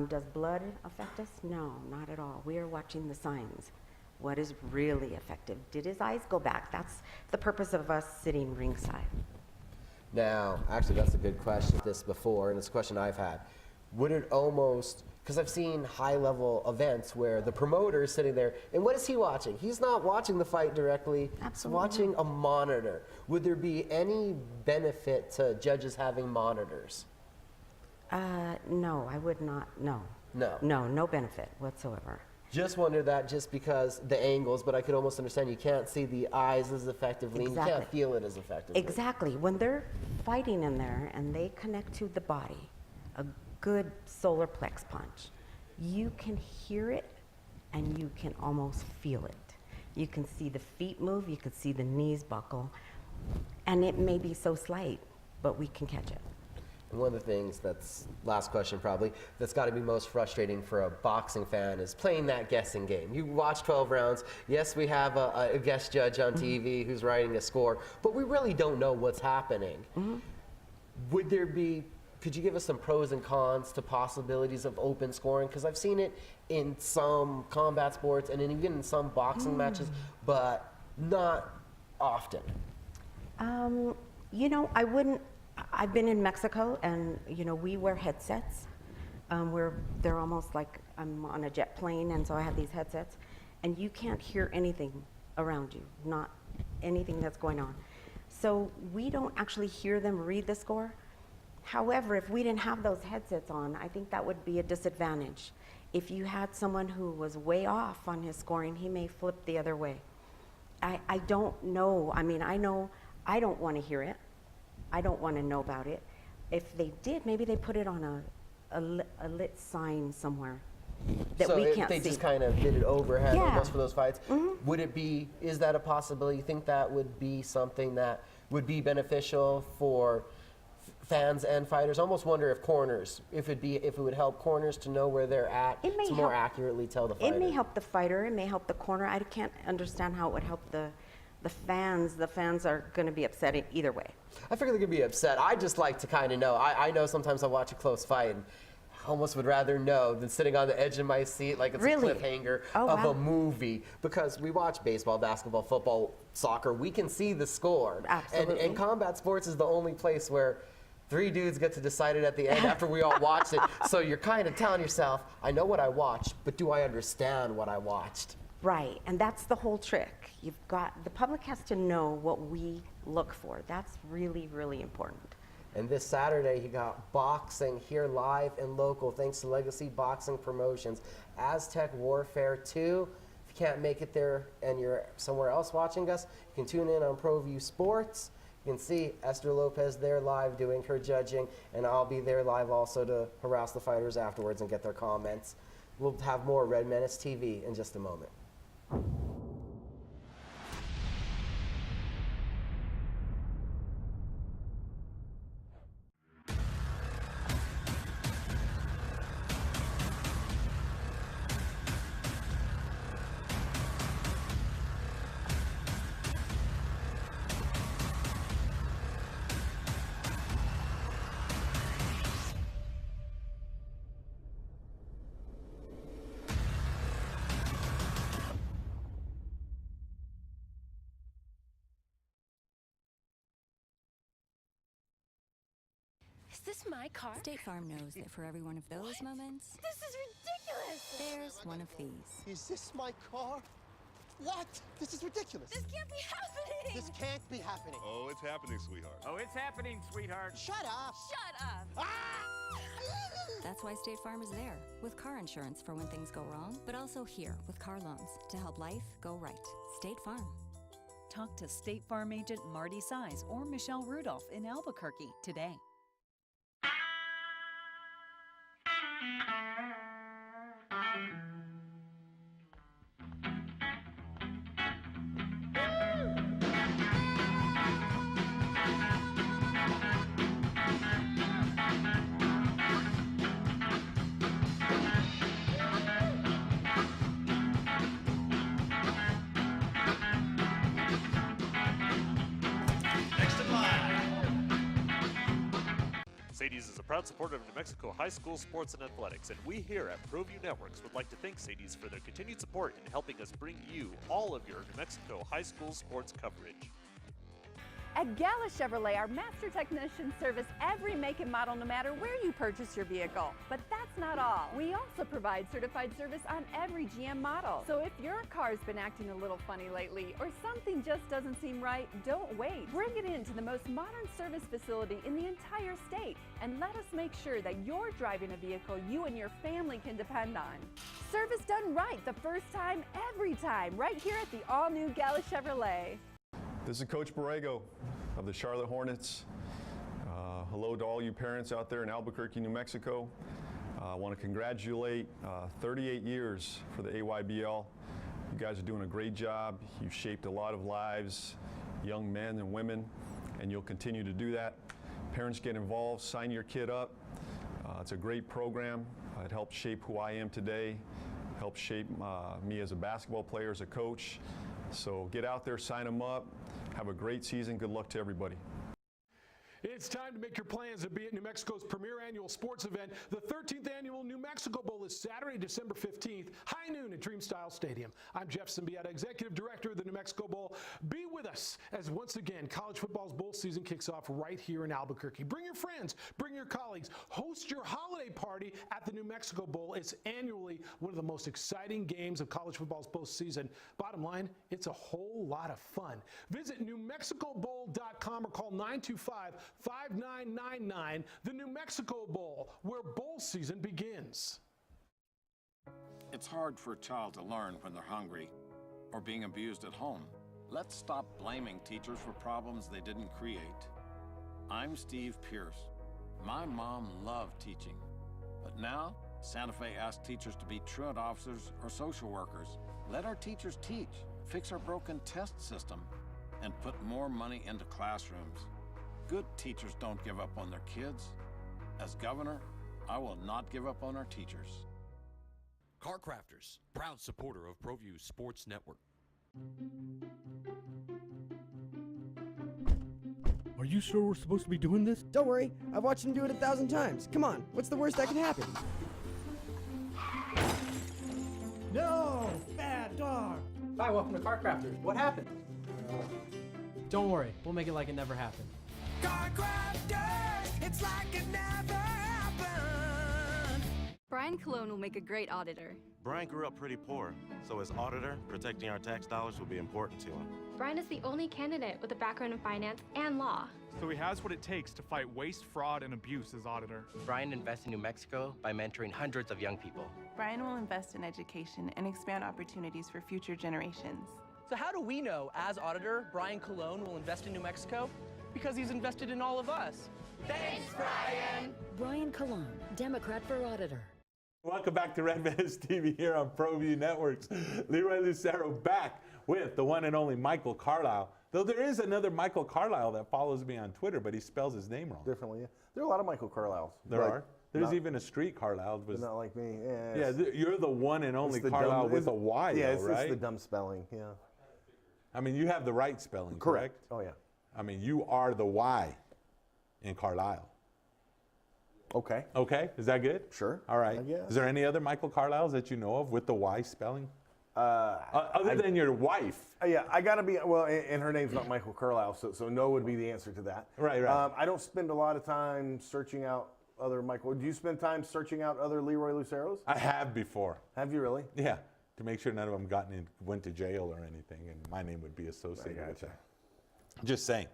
Does blood affect us? No, not at all. We are watching the signs. What is really effective? Did his eyes go back? That's the purpose of us sitting ringside. Now, actually, that's a good question. This before, and it's a question I've had. Would it almost, because I've seen high-level events where the promoter is sitting there, and what is he watching? He's not watching the fight directly. He's watching a monitor. Would there be any benefit to judges having monitors? No, I would not. No. No. No, no benefit whatsoever. Just wonder that just because the angles, but I could almost understand you can't see the eyes as effectively, and you can't feel it as effectively. Exactly. When they're fighting in there and they connect to the body, a good solar plex punch, you can hear it and you can almost feel it. You can see the feet move, you can see the knees buckle, and it may be so slight, but we can catch it. And one of the things that's, last question probably, that's got to be most frustrating for a boxing fan is playing that guessing game. You watch 12 rounds. Yes, we have a guest judge on TV who's writing a score, but we really don't know what's happening. Would there be, could you give us some pros and cons to possibilities of open scoring? Because I've seen it in some combat sports and even in some boxing matches, but not often. You know, I've been in Mexico, and you know, we wear headsets. They're almost like I'm on a jet plane, and so I have these headsets, and you can't hear anything around you, not anything that's going on. So we don't actually hear them read the score. However, if we didn't have those headsets on, I think that would be a disadvantage. If you had someone who was way off on his scoring, he may flip the other way. I don't know. I mean, I know I don't want to hear it. I don't want to know about it. If they did, maybe they put it on a lit sign somewhere that we can't see. So they just kind of did it overhead almost for those fights. Would it be, is that a possibility? You think that would be something that would be beneficial for fans and fighters? I almost wonder if corners, if it would help corners to know where they're at to more accurately tell the fighter. It may help the fighter, it may help the corner. I can't understand how it would help the fans. The fans are going to be upset either way. I figure they're going to be upset. I just like to kind of know. I know sometimes I watch a close fight and I almost would rather know than sitting on the edge of my seat like it's a cliffhanger of a movie. Because we watch baseball, basketball, football, soccer. We can see the score. Absolutely. And combat sports is the only place where 3 dudes get to decide it at the end after we all watched it. So you're kind of telling yourself, I know what I watched, but do I understand what I watched? Right, and that's the whole trick. The public has to know what we look for. That's really, really important. And this Saturday, you got boxing here live and local, thanks to Legacy Boxing Promotions. Aztec Warfare 2. If you can't make it there and you're somewhere else watching us, you can tune in on Proview Sports. You can see Esther Lopez there live doing her judging, and I'll be there live also to harass the fighters afterwards and get their comments. We'll have more Red Menace TV in just a moment. Is this my car? State Farm knows that for every one of those moments, This is ridiculous! there's one of these. Is this my car? What? This is ridiculous. This can't be happening! This can't be happening. Oh, it's happening, sweetheart. Oh, it's happening, sweetheart. Shut up! Shut up! That's why State Farm is there, with car insurance for when things go wrong, but also here with car loans to help life go right. State Farm. Talk to State Farm agent Marty Size or Michelle Rudolph in Albuquerque today. Sadie's is a proud supporter of New Mexico high school sports and athletics, and we here at Proview Networks would like to thank Sadie's for their continued support in helping us bring you all of your New Mexico high school sports coverage. At Gala Chevrolet, our master technicians service every make and model no matter where you purchase your vehicle. But that's not all. We also provide certified service on every GM model. So if your car's been acting a little funny lately or something just doesn't seem right, don't wait. Bring it in to the most modern service facility in the entire state and let us make sure that you're driving a vehicle you and your family can depend on. Service done right the first time, every time, right here at the all-new Gala Chevrolet. This is Coach Borrego of the Charlotte Hornets. Hello to all you parents out there in Albuquerque, New Mexico. I want to congratulate 38 years for the AYBL. You guys are doing a great job. You've shaped a lot of lives, young men and women, and you'll continue to do that. Parents, get involved, sign your kid up. It's a great program. It helped shape who I am today, helped shape me as a basketball player, as a coach. So get out there, sign them up. Have a great season. Good luck to everybody. It's time to make your plans to be at New Mexico's premier annual sports event. The 13th annual New Mexico Bowl is Saturday, December 15th, high noon at Dreamstyle Stadium. I'm Jeff Symbieta, Executive Director of the New Mexico Bowl. Be with us as once again college football's bowl season kicks off right here in Albuquerque. Bring your friends, bring your colleagues, host your holiday party at the New Mexico Bowl. It's annually one of the most exciting games of college football's postseason. Bottom line, it's a whole lot of fun. Visit NewMexicoBowl.com or call 925-5999, the New Mexico Bowl, where bowl season begins. It's hard for a child to learn when they're hungry or being abused at home. Let's stop blaming teachers for problems they didn't create. I'm Steve Pierce. My mom loved teaching, but now Santa Fe asks teachers to be truant officers or social workers. Let our teachers teach, fix our broken test system, and put more money into classrooms. Good teachers don't give up on their kids. As governor, I will not give up on our teachers. Car Crafters, proud supporter of Proview Sports Network. Are you sure we're supposed to be doing this? Don't worry, I've watched him do it 1,000 times. Come on, what's the worst that can happen? No! Bad dog! Hi, welcome to Car Crafters. What happened? Don't worry, we'll make it like it never happened. Car Crafters, it's like it never happened. Brian Colon will make a great auditor. Brian grew up pretty poor, so as auditor, protecting our tax dollars will be important to him. Brian is the only candidate with a background in finance and law. So he has what it takes to fight waste, fraud, and abuse as auditor. Brian invests in New Mexico by mentoring hundreds of young people. Brian will invest in education and expand opportunities for future generations. So how do we know, as auditor, Brian Colon will invest in New Mexico? Because he's invested in all of us. Thanks, Brian! Brian Colon, Democrat for Auditor. Welcome back to Red Menace TV here on Proview Networks. Leroy Lucero back with the one and only Michael Carlisle. Though there is another Michael Carlisle that follows me on Twitter, but he spells his name wrong. Differently, yeah. There are a lot of Michael Carlisles. There are. There's even a street Carlisle. Not like me. Yeah, you're the one and only Carlisle with a Y, yeah, though, right? It's the dumb spelling, yeah. I mean, you have the right spelling, correct? Oh, yeah. I mean, you are the Y in Carlisle. Okay. Okay, is that good? Sure. All right. I guess. Is there any other Michael Carlisles that you know of with the Y spelling? Other than your wife. Yeah, I got to be, well, and her name's not Michael Carlisle, so no would be the answer to that. Right. I don't spend a lot of time searching out other Michael. Do you spend time searching out other Leroy Luceros? I have before. Have you really? Yeah, to make sure none of them went to jail or anything, and my name would be associated with that. Just saying.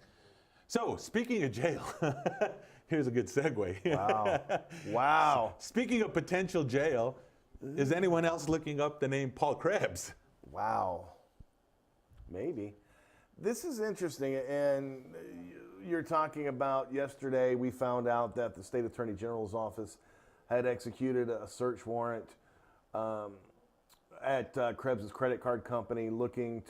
So, speaking of jail, here's a good segue. Wow. Wow. Speaking of potential jail, is anyone else looking up the name Paul Krebs? Wow. Maybe. This is interesting, and you're talking about yesterday we found out that the State Attorney General's office had executed a search warrant at Krebs' credit card company looking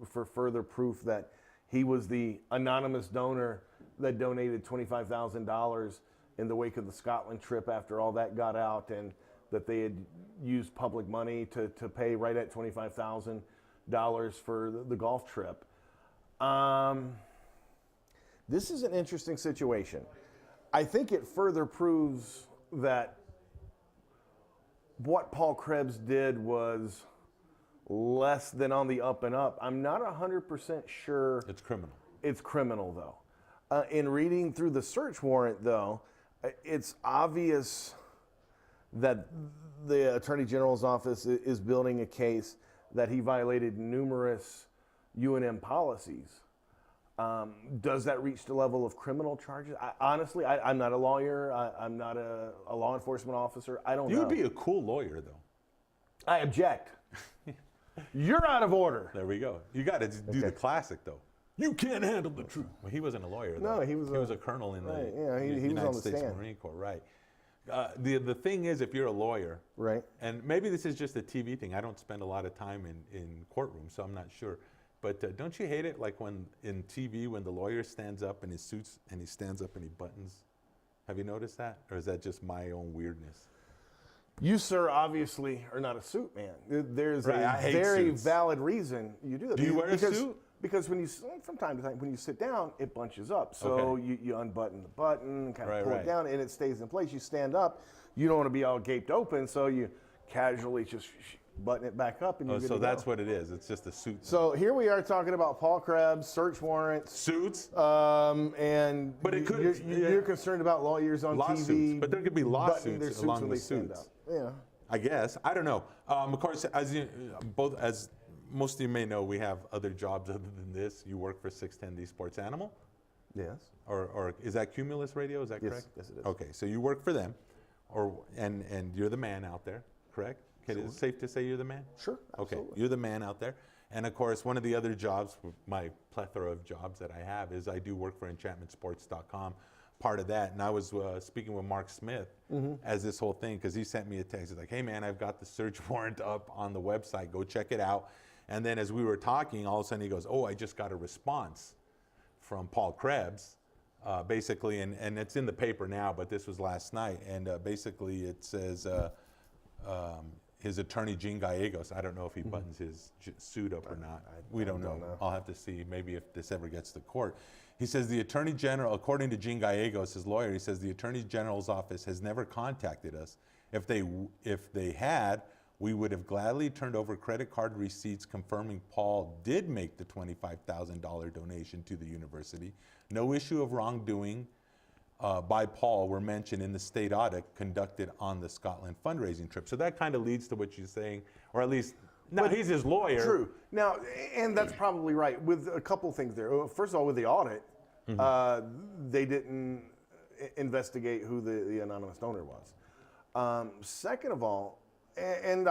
for further proof that he was the anonymous donor that donated $25,000 in the wake of the Scotland trip after all that got out, and that they had used public money to pay right at $25,000 for the golf trip. This is an interesting situation. I think it further proves that what Paul Krebs did was less than on the up and up. I'm not 100% sure. It's criminal. It's criminal, though. In reading through the search warrant, though, it's obvious that the Attorney General's office is building a case that he violated numerous UNM policies. Does that reach the level of criminal charges? Honestly, I'm not a lawyer. I'm not a law enforcement officer. I don't know. You'd be a cool lawyer, though. I object. You're out of order. There we go. You got to do the classic, though. You can't handle the truth. Well, he wasn't a lawyer, though. No, he was a colonel in right, the he was United on the States stand. Marine Corps, right. The thing is, if you're a lawyer, right, and maybe this is just a TV thing. I don't spend a lot of time in courtrooms, so I'm not sure. But don't you hate it, like when in TV, when the lawyer stands up in his suits and he stands up and he buttons? Have you noticed that? Or is that just my own weirdness? You, sir, obviously are not a suit man. There's Right, I a hate very suits. valid reason you do that. Do you wear a suit? Because when you, from time to time, when you sit down, it bunches up. So Okay. you unbutton the button, kind of Right, pull right. it down, and it stays in place. You stand up. You don't want to be all gaped open, so you casually just button it back up, and you're good So to that's go. what it is. It's just a suit. So here we are talking about Paul Krebs, search warrants, suits, and But it could- you're concerned about lawyers on lawsuits, TV, but there could be buttoning their lawsuits suits along when with they stand suits. up. Yeah. I guess. I don't know. Of course, as most of you may know, we have other jobs other than this. You work for 610D Sports Animal? Yes. Or is that Cumulus Radio? Is that Yes, correct? yes, it is. Okay, so you work for them, and you're the man out there, correct? Is it safe to say you're the man? Sure, Okay, absolutely. you're the man out there. And of course, one of the other jobs, my plethora of jobs that I have, is I do work for enchantmentsports.com. Part of that, and I was speaking with Mark Smith as this whole thing, because he sent me a text. He's like, hey man, I've got the search warrant up on the website, go check it out. And then as we were talking, all of a sudden he goes, oh, I just got a response from Paul Krebs, basically, and it's in the paper now, but this was last night, and basically it says his attorney, Gene Gallegos, I don't know if he buttons his suit up or not. We don't know. I'll have to see maybe if this ever gets to court. He says the Attorney General, according to Gene Gallegos, his lawyer, he says the Attorney General's office has never contacted us. If they had, we would have gladly turned over credit card receipts confirming Paul did make the $25,000 donation to the university. No issue of wrongdoing by Paul were mentioned in the state audit conducted on the Scotland fundraising trip. So that kind of leads to what you're saying, or at least, now he's his lawyer. True. Now, and that's probably right, with a couple things there. First of all, with the audit, they didn't investigate who the anonymous donor was. Second of all, and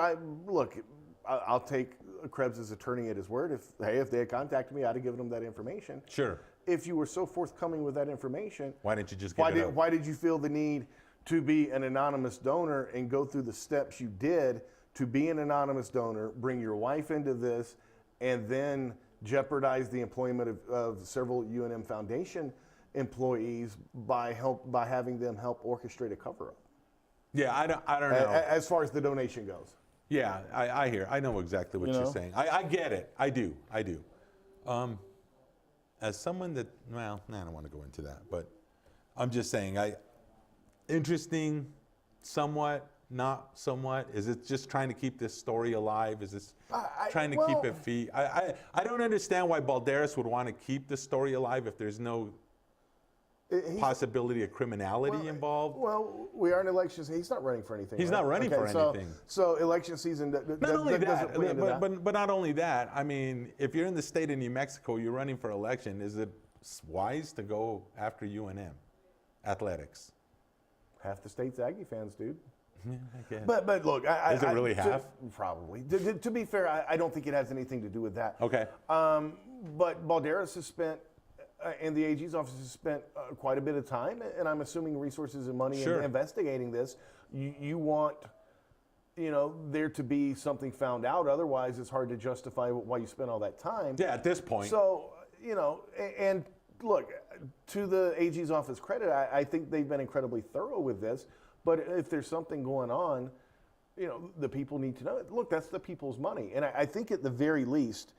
I'll take Krebs' attorney at his word. If they had contacted me, I'd have given them that information. Sure. If you were so forthcoming with that information, why didn't you just give it up? Why did you feel the need to be an anonymous donor and go through the steps you did to be an anonymous donor, bring your wife into this, and then jeopardize the employment of several UNM Foundation employees by having them help orchestrate a cover-up? Yeah, I don't know. As far as the donation goes. Yeah, I hear. I know exactly what you're saying. I get it. I do. As someone that, well, I don't want to go into that, but I'm just saying, interesting, somewhat, not somewhat. Is it just trying to keep this story alive? Is this trying to keep it feed? I don't understand why Balderas would want to keep the story alive if there's no possibility of criminality involved. Well, we are in elections. He's not running for anything. He's not running for anything. So election season doesn't play into that. But not only that, I mean, if you're in the state of New Mexico, you're running for election, is it wise to go after UNM athletics? Half the state's Aggie fans, dude. Yeah, I guess. But look, is it really half? Probably. To be fair, I don't think it has anything to do with that. Okay. But Balderas has spent, and the AG's office has spent quite a bit of time, and I'm assuming resources and money in investigating this. You want, there to be something found out. Otherwise, it's hard to justify why you spent all that time. Yeah, at this point. So, and look, to the AG's office credit, I think they've been incredibly thorough with this. But if there's something going on, the people need to know. Look, that's the people's money. And I think at the very least,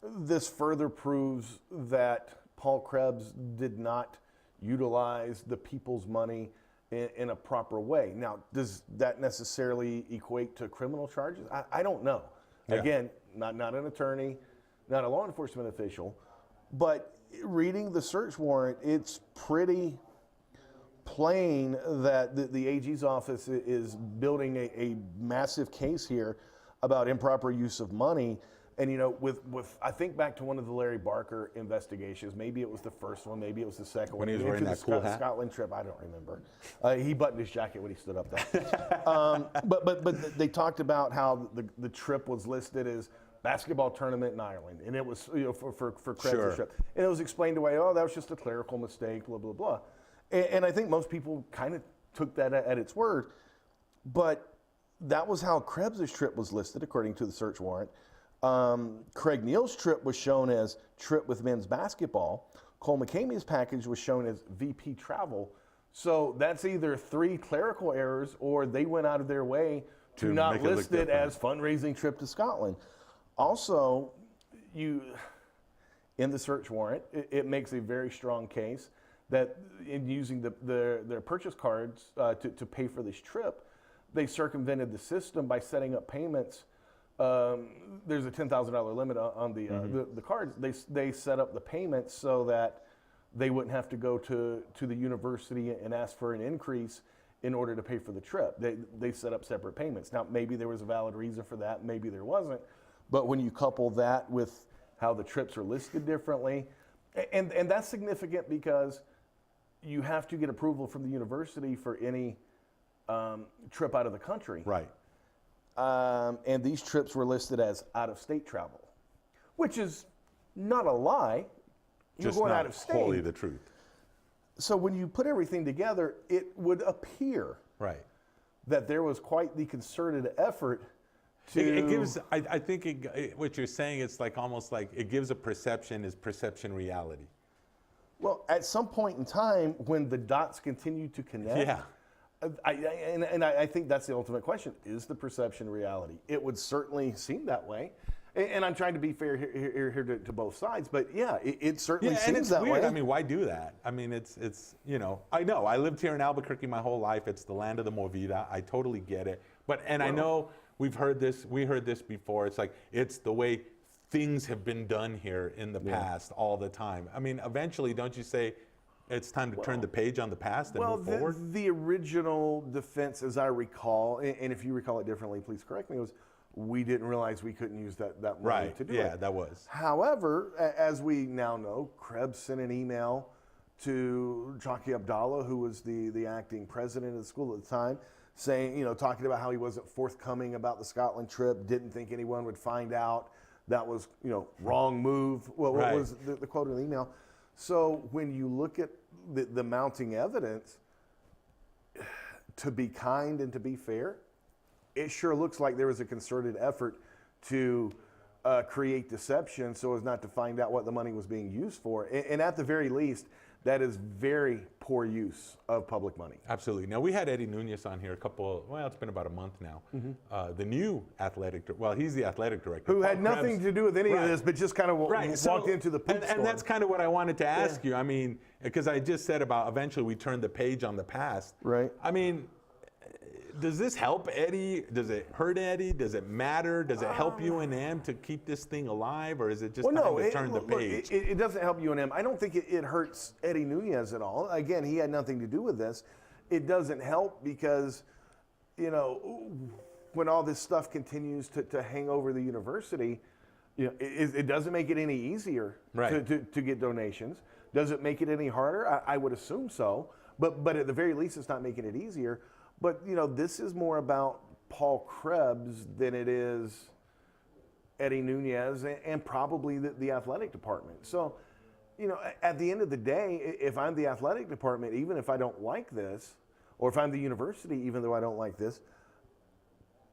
this further proves that Paul Krebs did not utilize the people's money in a proper way. Now, does that necessarily equate to criminal charges? I don't know. Yeah. Again, not an attorney, not a law enforcement official, but reading the search warrant, it's pretty plain that the AG's office is building a massive case here about improper use of money. And, you know, with I think back to one of the Larry Barker investigations. Maybe it was the first one, maybe it was the second one. When he was wearing that cool hat? Scotland trip, I don't remember. He buttoned his jacket when he stood up there. But they talked about how the trip was listed as basketball tournament in Ireland, and it was, you know, for Krebs' Sure. trip. And it was explained away, oh, that was just a clerical mistake, blah, blah, blah. And I think most people kind of took that at its word. But that was how Krebs' trip was listed, according to the search warrant. Craig Neal's trip was shown as trip with men's basketball. Cole McCamey's package was shown as VP travel. So that's either 3 clerical errors, or they went out of their way to not list it as fundraising trip to Scotland. Also, in the search warrant, it makes a very strong case that in using their purchase cards to pay for this trip, they circumvented the system by setting up payments. There's a $10,000 limit on the cards. They set up the payments so that they wouldn't have to go to the university and ask for an increase in order to pay for the trip. They set up separate payments. Now, maybe there was a valid reason for that, maybe there wasn't. But when you couple that with how the trips are listed differently, and that's significant because you have to get approval from the university for any trip out of the country. Right. And these trips were listed as out-of-state travel, which is not a lie. You're Just going not out of state. wholly the truth. So when you put everything together, it would appear Right. that there was quite the concerted effort to... It gives, I think what you're saying, it's like almost like it gives a perception reality. Well, at some point in time, when the dots continue to connect, Yeah. I think that's the ultimate question. Is the perception reality? It would certainly seem that way. And I'm trying to be fair here to both sides, but yeah, it certainly seems and it's that weird. way. I mean, why do that? I mean, it's you know, I know. I lived here in Albuquerque my whole life. It's the land of the Movida. I totally get it. But I know we heard this before. It's like it's the way things have been done here in the past all the time. I mean, eventually, don't you say it's time to turn the page on the past and move forward? The original defense, as I recall, and if you recall it differently, please correct me, was we didn't realize we couldn't use that money to do it. Yeah, that was. However, as we now know, Krebs sent an email to Chaki Abdallah, who was the acting president of the school at the time, saying, you know, talking about how he wasn't forthcoming about the Scotland trip, didn't think anyone would find out. That was, you know, wrong move. Well, what was the quote in the email? So when you look at the mounting evidence, to be kind and to be fair, it sure looks like there was a concerted effort to create deception so as not to find out what the money was being used for. And at the very least, that is very poor use of public money. Absolutely. Now, we had Eddie Nunez on here it's been about a month now. The new athletic director, well, he's the athletic director. Who had nothing to do with any of this, but just kind of walked into the poop store. And that's kind of what I wanted to ask you. I mean, because I just said about eventually we turned the page on the past. Right. I mean, does this help Eddie? Does it hurt Eddie? Does it matter? Does it help UNM to keep this thing alive, or is it just time to turn the page? It doesn't help UNM. I don't think it hurts Eddie Nunez at all. Again, he had nothing to do with this. It doesn't help because, you know, when all this stuff continues to hang over the university, you know, it doesn't make it any easier to get donations. Does it make it any harder? I would assume so. But at the very least, it's not making it easier. But, you know, this is more about Paul Krebs than it is Eddie Nunez and probably the athletic department. So, you know, at the end of the day, if I'm the athletic department, even if I don't like this, or if I'm the university, even though I don't like this,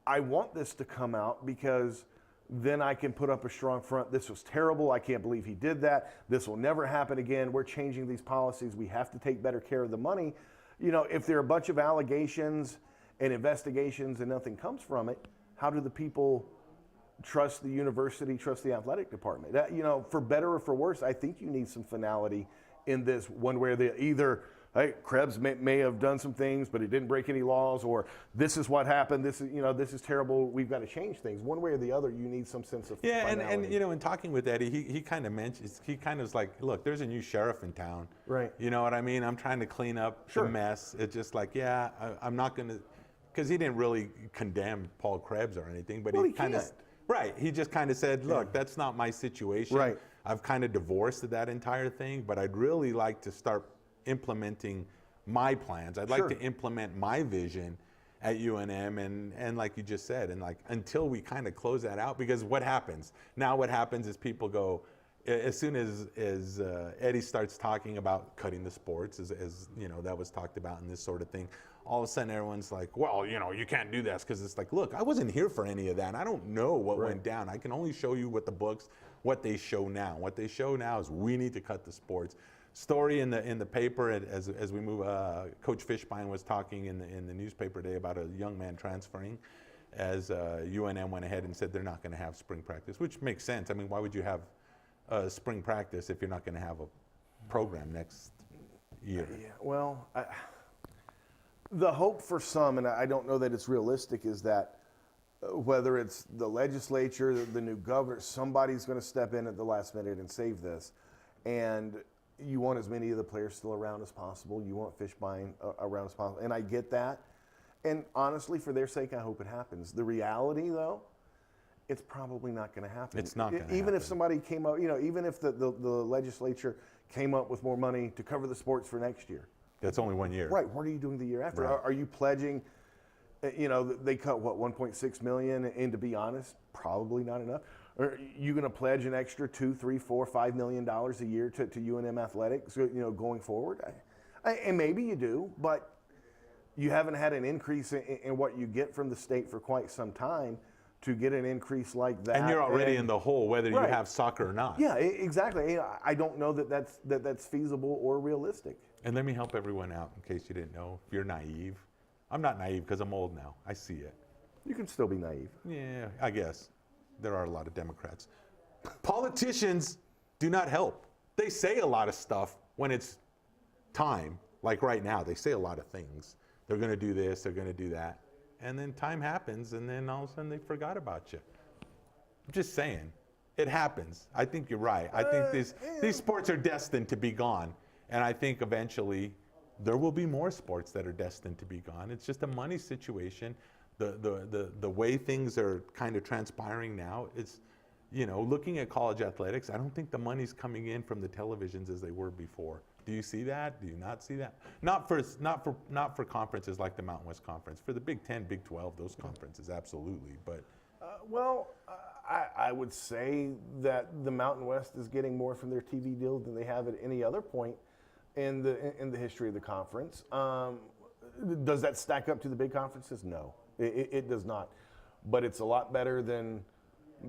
I want this to come out because then I can put up a strong front. This was terrible. I can't believe he did that. This will never happen again. We're changing these policies. We have to take better care of the money. You know, if there are a bunch of allegations and investigations and nothing comes from it, how do the people trust the university, trust the athletic department? That, you know, for better or for worse, I think you need some finality in this one way or the either. Hey, Krebs may have done some things, but he didn't break any laws, or this is what happened. This is terrible. We've got to change things. One way or the other, you need some sense of finality. and in talking with Eddie, he kind of mentions, he kind of was like, look, there's a new sheriff in town. Right. You know what I mean? I'm trying to clean up the mess. It's just like, I'm not going to, because he didn't really condemn Paul Krebs or anything, but he kind of, right. He just kind of said, look, that's not my situation. Right. I've kind of divorced that entire thing, but I'd really like to start implementing my plans. I'd like to implement my vision at UNM, and like you just said, and like until we kind of close that out, because what happens is people go, as soon as Eddie starts talking about cutting the sports, as that was talked about in this sort of thing, all of a sudden everyone's like, well, you can't do this, because it's like, look, I wasn't here for any of that. I don't know what went down. I can only show you what the books, what they show now. What they show now is we need to cut the sports. Story in the paper as we move. Coach Fishbein was talking in the newspaper today about a young man transferring, as UNM went ahead and said they're not going to have spring practice, which makes sense. I mean, why would you have spring practice if you're not going to have a program next year? Yeah, well, the hope for some, and I don't know that it's realistic, is that whether it's the legislature, the new governor, somebody's going to step in at the last minute and save this, and you want as many of the players still around as possible. You want Fishbein around as possible. And I get that. And honestly, for their sake, I hope it happens. The reality, though, it's probably not going to happen. It's not going to happen. Even if somebody came out, even if the legislature came up with more money to cover the sports for next year. That's only 1 year. Right. What are you doing the year after? Right. Are you pledging, they cut, what, $1.6 million? And to be honest, probably not enough. Are you going to pledge an extra $2, $3, $4, $5 million a year to UNM athletics, going forward? And maybe you do, but you haven't had an increase in what you get from the state for quite some time to get an increase like that. And you're already in the hole, whether you have soccer or not. Yeah, exactly. I don't know that's feasible or realistic. And let me help everyone out in case you didn't know. If you're naive, I'm not naive because I'm old now. I see it. You can still be naive. Yeah, I guess. There are a lot of Democrats. Politicians do not help. They say a lot of stuff when it's time, like right now. They say a lot of things. They're going to do this, they're going to do that. And then time happens, and then all of a sudden they forgot about you. I'm just saying. It happens. I think you're right. I think these sports are destined to be gone. And I think eventually there will be more sports that are destined to be gone. It's just a money situation. The way things are kind of transpiring now, it's, looking at college athletics, I don't think the money's coming in from the televisions as they were before. Do you see that? Do you not see that? Not for conferences like the Mountain West Conference. For the Big 10, Big 12, those conferences, absolutely. But I would say that the Mountain West is getting more from their TV deal than they have at any other point in the history of the conference. Does that stack up to the big conferences? No. It does not, but it's a lot better than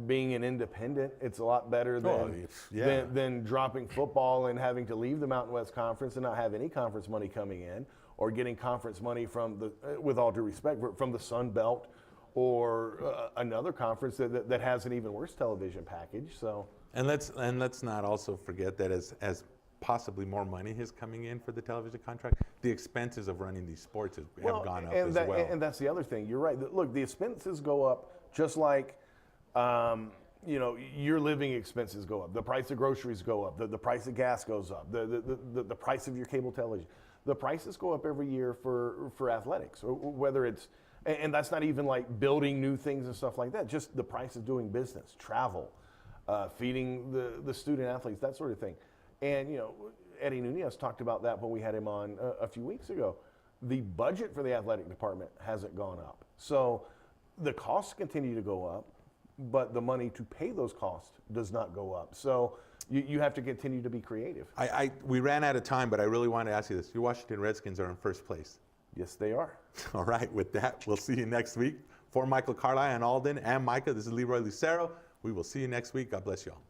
being an independent. It's a lot better than dropping football and having to leave the Mountain West Conference and not have any conference money coming in, or getting conference money from with all due respect, from the Sun Belt or another conference that has an even worse television package. So and let's not also forget that as possibly more money is coming in for the television contract, the expenses of running these sports have gone up as well. And that's the other thing. You're right. Look, the expenses go up just like, your living expenses go up. The price of groceries go up. The price of gas goes up. The price of your cable television. The prices go up every year for athletics, whether it's, and that's not even like building new things and stuff like that. Just the price of doing business, travel, feeding the student athletes, that sort of thing. And, Eddie Nunez talked about that when we had him on a few weeks ago. The budget for the athletic department hasn't gone up. So the costs continue to go up, but the money to pay those costs does not go up. So you have to continue to be creative. We ran out of time, but I really want to ask you this. Your Washington Redskins are in first place. Yes, they are. All right, with that, we'll see you next week. For Michael Carlisle and Alden and Micah, this is Leroy Lucero. We will see you next week. God bless you all.